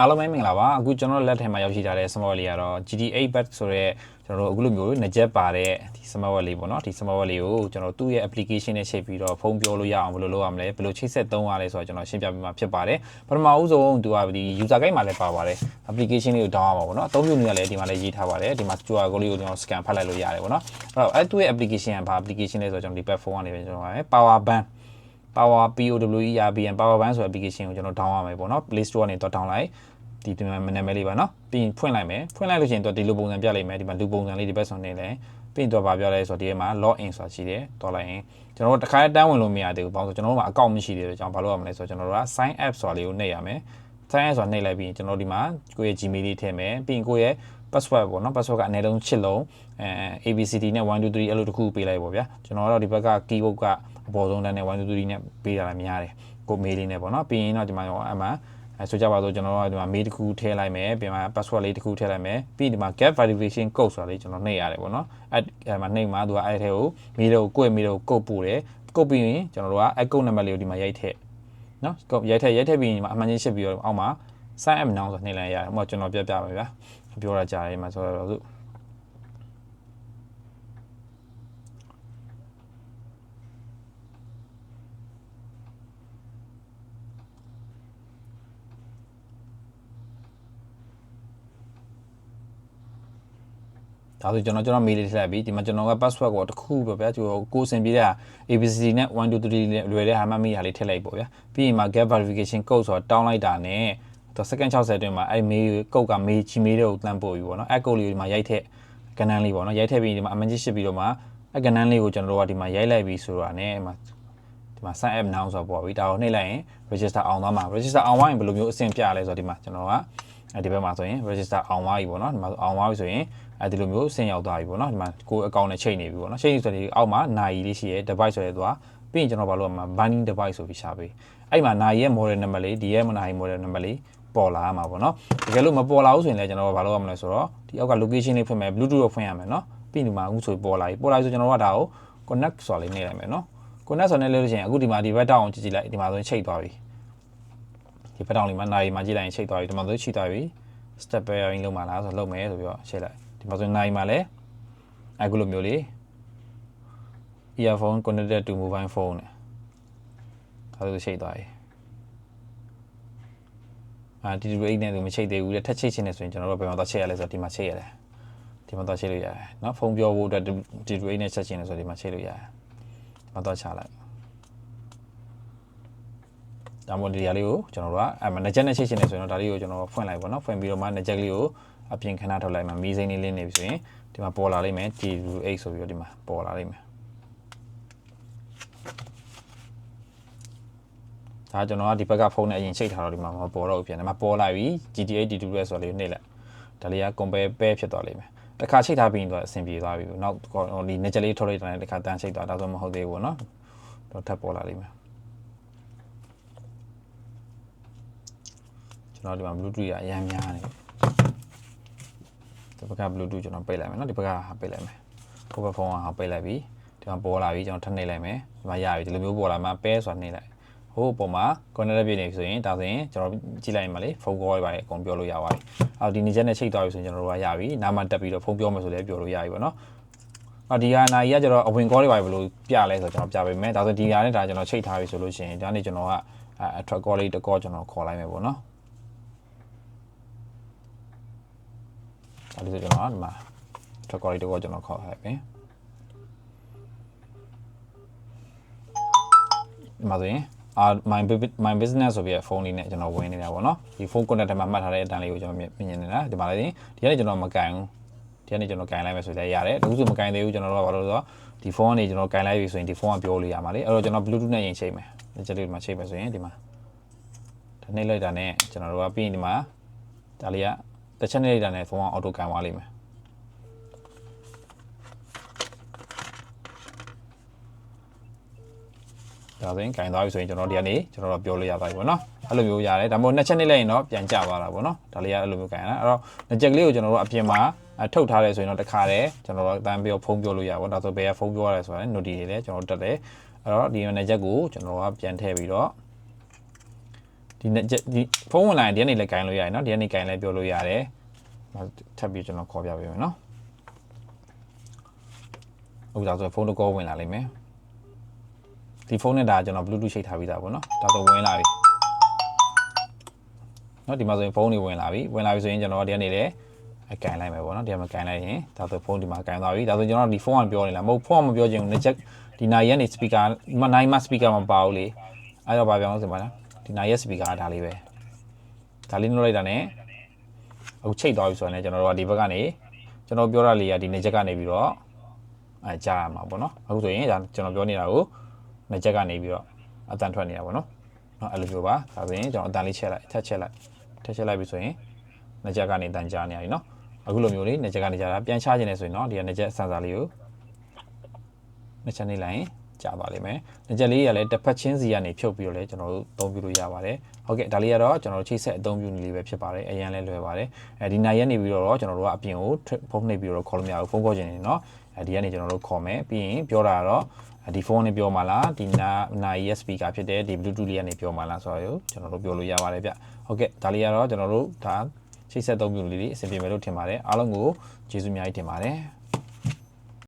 အားလုံးပဲမင်္ဂလာပါအခုကျွန်တော်လက်ထဲမှာရောက်ရှိထားတဲ့ smart wallet လေးကတော့ GT8 bat ဆိုတဲ့ကျွန်တော်တို့အခုလိုမျိုးနှစ်ချက်ပါတဲ့ဒီ smart wallet လေးပေါ့နော်ဒီ smart wallet လေးကိုကျွန်တော်သူ့ရဲ့ application နဲ့ချိန်ပြီးတော့ဖုန်းပြောလို့ရအောင်ဘယ်လိုလုပ်ရမလဲဘယ်လိုချိတ်ဆက်သုံးရလဲဆိုတော့ကျွန်တော်ရှင်းပြပေးမှာဖြစ်ပါတယ်ပထမဦးဆုံးသူကဒီ user guide မှာလည်းပါပါတယ် application လေးကို download ရမှာပေါ့နော်အသုံးပြုနည်းလည်းဒီမှာလည်းရေးထားပါတယ်ဒီမှာ QR code လေးကိုကျွန်တော် scan ဖတ်လိုက်လို့ရတယ်ပေါ့နော်အဲ့တော့သူ့ရဲ့ application ကဘာ application လဲဆိုတော့ကျွန်တော်ဒီ platform ကနေပဲကျွန်တော်power bank power POWERBN power bank ဆိုတဲ့ application ကိုကျွန်တော် download ရမယ်ပေါ့နော် Play Store ကနေတော့ download လိုက်ဒီနာမည်လေးပါနော်ပြီးရင်ဖွင့်လိုက်မယ်ဖွင့်လိုက်လို့ရှိရင်တော့ဒီလိုပုံစံပြလိုက်မယ်ဒီမှာလူပုံစံလေးဒီဘက်ဆိုနေလဲပြီးရင်တော့ဗာပြောလဲဆိုတော့ဒီထဲမှာ log in ဆိုတာရှိတယ်တွားလိုက်ရင်ကျွန်တော်တို့တစ်ခါတန်းဝင်လို့မရသေးဘူးဘာလို့ဆိုကျွန်တော်တို့မှာ account မရှိသေးတဲ့ကြောင့်ဘာလို့ရမလဲဆိုတော့ကျွန်တော်တို့က sign app ဆိုတာလေးကိုနှိပ်ရမယ် sign app ဆိုတာနှိပ်လိုက်ပြီးရင်ကျွန်တော်ဒီမှာကိုယ့်ရဲ့ Gmail လေးထည့်မယ်ပြီးရင်ကိုယ့်ရဲ့ password ပေါ့နော် password ကအနည်းဆုံး8လုံးABCD နဲ့1 2 3အဲ့လိုတစ်ခုပေးလိုက်ပေါ့ဗျာကျွန်တော်ကတော့ဒီဘက်က keyboard ကအပေါ်ဆုံးတန်းနဲ့1 2 3နဲ့ပေးတာလည်းများတယ်ကို mail လေးနဲ့ပေါ့နော်ပြီးရင်တော့ဒီမှာအမှန်ဆိုကြပါစို့ကျွန်တော်တို့ဒီမှာ mail တစ်ခုထည့်လိုက်မယ်ပြီးမှ password လေးတစ်ခုထည့်လိုက်မယ်ပြီးဒီမှာ get verification code ဆိုတာလေးကျွန်တော်နှိပ်ရတယ်ပေါ့နော်အဲ့မှာနှိပ်မှာသူကအဲ့ထဲကို mail ကိုကိုယ့် mail ကို code ပို့တယ် code ပြီးရင်ကျွန်တော်တို့က account number လေးကိုဒီမှာရိုက်ထည့်နော်ရိုက်ထည့်ပြီးဒီမှာအမှန်ချင်းရှင်းပြီးတော့အောက်မှာ sign up now ဆိုနှိပ်လိုက်ရတယ်ဟိုကျွန်တော်ပြပြမယ်ဗျာပြောရကြတယ်မှာဆိုတော့ဒါဆိုကျွန်တော် mail လေးထည့်လိုက်ပြီးဒီမှာကျွန်တော်က password ကိုတစ်ခုပဲဗျာကျွန်တော်ကိုယ်စင်ပြတဲ့ ABCD နဲ့1 2 3လွယ်တဲ့ဟာမှမိဟာလေးထည့်လိုက်ပေါ့ဗျာပြီးရင်မှာ get verification code ဆိုတာတောင်းလိုက်တာနဲ့တော့ second 60အတွင်းမှာအဲ့ mail code က mail Gmail တွေကိုတန်းပို့ပြီပေါ့နော်အဲ့ code လေးကိုဒီမှာရိုက်ထည့်ကဏ္ဍလေးပေါ့နော်ရိုက်ထည့်ပြီးဒီမှာအမှန်ကြီးရှစ်ပြီးတော့မှအဲ့ကဏ္ဍလေးကိုကျွန်တော်တို့ကဒီမှာရိုက်လိုက်ပြီးဆိုတာနဲ့ဒီမှာ sign up now ဆိုတော့ပေါ့ပြီဒါကိုနှိပ်လိုက်ရင် register အောင်သွားမှာ register အောင်သွားရင်ဘယ်လိုမျိုးအဆင့်ပြရလဲဆိုတော့ဒီမှာကျွန်တော်ကဒီဘက်မှာဆိုရင် register အောင်သွားပြီပေါ့နော်ဒီမှာအောင်သွားပြီဆိုရင်ဒီလိုမျိုးဆင်းရောက်သွားပြီပေါ့နော်ဒီမှာကိုယ် account နဲ့ချိန်နေပြီပေါ့နော်ချိန်ဆိုတဲ့အောက်မှာနိုင်လေးရှိရဲ device ဆိုတဲ့သူကပြီးရင်ကျွန်တော်ဘာလို့ရမှာ binding device ဆိုပြီးရှာပေးအဲ့မှာနိုင်ရဲ့ model number လေးဒီရဲ့နိုင် model number လေးပေါ်လာမှာပေါ့နော်တကယ်လို့မပေါ်လာဘူးဆိုရင်လည်းကျွန်တော်ဘာလို့ရမလဲဆိုတော့ဒီအောက်က location လေးဖွင့်မယ် bluetooth ကိုဖွင့်ရမယ်နော်ပြီးဒီမှာအခုဆိုပေါ်လာပြီဆိုကျွန်တော်တို့ကဒါကို connect ဆိုတာလေးနှိပ်လိုက်မယ်နော် connect ဆိုတာနဲ့လို့ရှိရင်အခုဒီမှာဒီဘက်တောင်ကြည့်လိုက်ဒီမှာဆိုရင်ချိန်သွားပြီဒီဘက်တောင်လေးမှာနိုင်မှာကြည့်လိုက်ရင်ချိန်သွားပြီဒီမှာဆိုချိန်သွားပြီ step pairing လုပ်မှာလားဆိုလုပ်မယ်ဆိုပြီးတော့ချိန်လိုက်ဒီမှာဆိုနိုင်မှာလဲအခုလိုမျိုးလေး earphone connected to mobile phone နဲ့ဒါဆိုချိန်သွားပြီဒီလို8နဲ့သူမချိန်သေးဘူးလေထက်ချိန်ချင်းနေဆိုရင်ကျွန်တော်တို့ဘယ်မှာသွားချိန်ရလဲဆိုတော့ဒီမှာချိန်ရတယ်ဒီမှာသွားချိန်လို့ရတယ်เนาะဖုန်းပြောဖို့အတွက်ဒီလို8နဲ့ချက်ချင်းနေဆိုတော့ဒီမှာချိန်လို့ရတယ်ဒီမှာသွားချလိုက်ဒါမှမဟုတ်ဒီဟာလေးကိုကျွန်တော်တို့ကနှစ်ချက်နဲ့ချိန်ချင်းနေဆိုရင်တော့ဒါလေးကိုကျွန်တော်ဖွင့်လိုက်ပါเนาะဖွင့်ပြီးတော့မှနှစ်ချက်ကလေးကိုအပြင်ခဏထုတ်လိုက်မှမီးစိမ်းလေးလင်းနေပြီဆိုရင်ဒီမှာပေါ်လာလိမ့်မယ် T8 ဆိုပြီးတော့ဒီမှာပေါ်လာလိမ့်မယ်ဒါကျွန်တော်ကဒီဘက်ကဖုန်းနဲ့အရင်ချိန်ထားတော့ဒီမှာမပေါ်တော့ဘူးပြန်တယ်မှာပေါ်လာပြီ GT8 D2 လဲဆိုတော့လေးနှိပ်လိုက်ဒါလေးက compare pair ဖြစ်သွားလိမ့်မယ်တစ်ခါချိန်ထားပြီးရင်တော့အဆင်ပြေသွားပြီနောက်ဒီနှစ်ချက်လေးထုတ်လိုက်တဲ့တစ်ခါတန်းချိန်သွားဒါဆိုမဟုတ်သေးဘူးเนาะတော့ထပ်ပေါ်လာလိမ့်မယ်ကျွန်တော်ဒီမှာ Bluetooth ရအများများနေဒီဘက်က Bluetooth ကျွန်တော်ပိတ်လိုက်မယ်เนาะဒီဘက်ကပိတ်လိုက်မယ်ကိုယ့်ဘက်ဖုန်းကပိတ်လိုက်ပြီဒီမှာပေါ်လာပြီကျွန်တော်ထပ်နှိပ်လိုက်မယ်ဒီမှာရပြီဒီလိုမျိုးပေါ်လာမှ pair ဆိုတာနှိပ်လိုက်ဟိုပုံမှာ connect ပြနေပြီဆိုရင်ဒါဆိုရင်ကျွန်တော်ကြည့်လိုက်ရင်မလေးဖုန်းကောတွေပါအကုန်ပြောလို့ရပါတယ်အော်ဒီနေချက်နဲ့ချိန်သွားပြီဆိုရင်ကျွန်တော်တို့ကရပြီနားမှာတက်ပြီးတော့ဖုန်းပြောမယ်ဆိုလည်းပြောလို့ရပြီပေါ့နော်အော်ဒီဟာနာကြီးကကျွန်တော်အဝင်ကောတွေပါဘယ်လိုပြလဲဆိုတော့ကျွန်တော်ပြပေးမယ်ဒါဆိုဒီဟာနဲ့ဒါကျွန်တော်ချိန်ထားပြီဆိုလို့ရှိရင်ဒါနဲ့ကျွန်တော်ကအထွက်ကောလေးတစ်ကောကျွန်တော်ခေါ်လိုက်မယ်ပေါ့နော်ဒါလို့ဆိုကျွန်တော်ဒီမှာထွက်ကောလေးတစ်ကောကျွန်တော်ခေါ်လိုက်မယ်ဒီမှာဆိုရင်my business ဆိုပြီးဖုန်းလေးနဲ့ကျွန်တော်ဝင်နေတာပေါ့နော်ဒီဖုန်း contact ထဲမှာမှတ်ထားတဲ့အတန်းလေးကိုကျွန်တော်မြင်နေတာဒီမှာလည်းဒီကနေကျွန်တော်မကင်ဘူးဒီကနေကျွန်တော်ကင်လိုက်မယ်ဆိုလည်းရတယ်အခုဆိုမကင်သေးဘူးကျွန်တော်တို့ကဘာလို့ဆိုတော့ဒီဖုန်းကနေကျွန်တော်ကင်လိုက်ပြီဆိုရင်ဒီဖုန်းကပြောလို့ရမှာလေအဲ့တော့ကျွန်တော် bluetooth နဲ့ရင်ချိန်မယ်ဒီချက်လေးဒီမှာချိန်မယ်ဆိုရင်ဒီမှာဒါနှိပ်လိုက်တာနဲ့ကျွန်တော်တို့ကပြီးရင်ဒီမှာဒါလေးကတစ်ချက်နှိပ်လိုက်တာနဲ့ဖုန်းက auto ကန်သွားလိမ့်မယ်ဒါဆိုရင်ကင်သွားပြီဆိုရင်ကျွန်တော်ဒီကနေကျွန်တော်တို့ပြောလို့ရသွားပြီပေါ့နော်အဲ့လိုမျိုးရတယ်ဒါမှမဟုတ်နှစ်ချက်နှိပ်လိုက်ရင်တော့ပြန်ကျသွားတာပေါ့နော်ဒါလေးကအဲ့လိုမျိုးကင်ရတာအဲ့တော့နှစ်ချက်ကလေးကိုကျွန်တော်တို့အပြင်မှာထုတ်ထားတယ်ဆိုရင်တော့တခါတည်းကျွန်တော်တို့အတန်းပြောဖုန်းပြောလို့ရပါဘောဒါဆိုဘယ်ကဖုန်းပြောရတယ်ဆိုတာ note တွေလည်းကျွန်တော်တက်တယ်အဲ့တော့ဒီနှစ်ချက်ကိုကျွန်တော်ကပြန်ထည့်ပြီးတော့ ဒီဖုန်းဝင်လာရင်ဒီကနေလည်းကင်လို့ရတယ်နော်ဒီကနေကင်လည်းပြောလို့ရတယ်ထပ်ပြီးကျွန်တော်ခေါ်ပြပေးမယ်နော်အခုဒါဆိုဖုန်းတစ်ကောဝင်လာလိမ့်မယ်ဒီဖုန်းနဲ့ဒါကျွန်တော် Bluetooth ချိတ်ထားပြီးသားပေါ့နော်ဒါဆိုဝင်လာပြီနော်ဒီမှာဆိုရင်ဖုန်းတွေဝင်လာပြီဆိုရင်ကျွန်တော်ဒီကနေလည်းကင်လိုက်မယ်ပေါ့နော်ဒီမှာကင်လိုက်ရင်ဒါဆိုဖုန်းဒီမှာကင်သွားပြီဒါဆိုကျွန်တော်ဒီဖုန်းကပြောနေလားမဟုတ်ဖုန်းကမပြောချင်ဘူးချက်ဒီနိုင်ရဲ့နေ speaker နိုင်မှာ speaker မပါဘူးလေအဲ့တော့ဘာပြောင်းလို့ဆိုပါလားဒီနိုင်ရဲ့ speaker ကဒါလေးပဲဒါလေးနှုတ်လိုက်တာ ਨੇ အခုချိတ်သွားပြီဆိုတော့ ਨੇ ကျွန်တော်တို့ကဒီဘက်ကနေကျွန်တော်ပြောတာလေးကဒီနေချက်ကနေပြီးတော့ကြားရမှာပေါ့နော်အခုဆိုရင်ဒါကျွန်တော်ပြောနေတာကိုနေချက်ကနေပြီးတော့အတန်ထွက်နေတာပေါ့နော်အဲ့လိုမျိုးပါဒါဆိုရင်ကျွန်တော်အတန်လေးချက်လိုက်ထက်ချက်လိုက်ပြီဆိုရင်နေချက်ကနေအတန်ကြားနေရပြီနော်အခုလိုမျိုးလေးနေချက်ကနေကြားတာပြန်ချခြင်းနေဆိုရင်နော်ဒီကနေချက်စံစာလေးကိုနေချက်နေလိုက်ရင်ကြားပါလိမ့်မယ်နေချက်လေးရလည်းတစ်ဖက်ချင်းစီကနေဖြုတ်ပြီးတော့လည်းကျွန်တော်တို့သုံးပြလို့ရပါတယ်ဟုတ်ကဲ့ဒါလေးကတော့ကျွန်တော်တို့ချိတ်ဆက်အသုံးပြုနေလေးပဲဖြစ်ပါတယ်အရင်လဲလွယ်ပါတယ်ဒီနိုင်ရက်နေပြီးတော့ကျွန်တော်တို့ကအပြင်ကိုဖုန်းနှိပ်ပြီးတော့ခေါ်လို့မရဘူးဖုန်းခေါ်ခြင်းနေနော်ဒီကနေကျွန်တော်တို့ခေါ်မယ်ပြီးရင်ပြောတာကတော့ဒီဖုန်းနဲ့ပြောမှလားဒီနိုင်ရက် speaker ဖြစ်တဲ့ဒီ Bluetooth လေးကနေပြောမှလားဆိုတော့ကျွန်တော်တို့ပြောလို့ရပါတယ်ဗျဟုတ်ကဲ့ဒါလေးကတော့ကျွန်တော်တို့ဒါချိတ်ဆက်အသုံးပြုလေးအဆင်ပြေမယ်လို့ထင်ပါတယ်အားလုံးကိုကျေးဇူးအများကြီးတင်ပါတယ်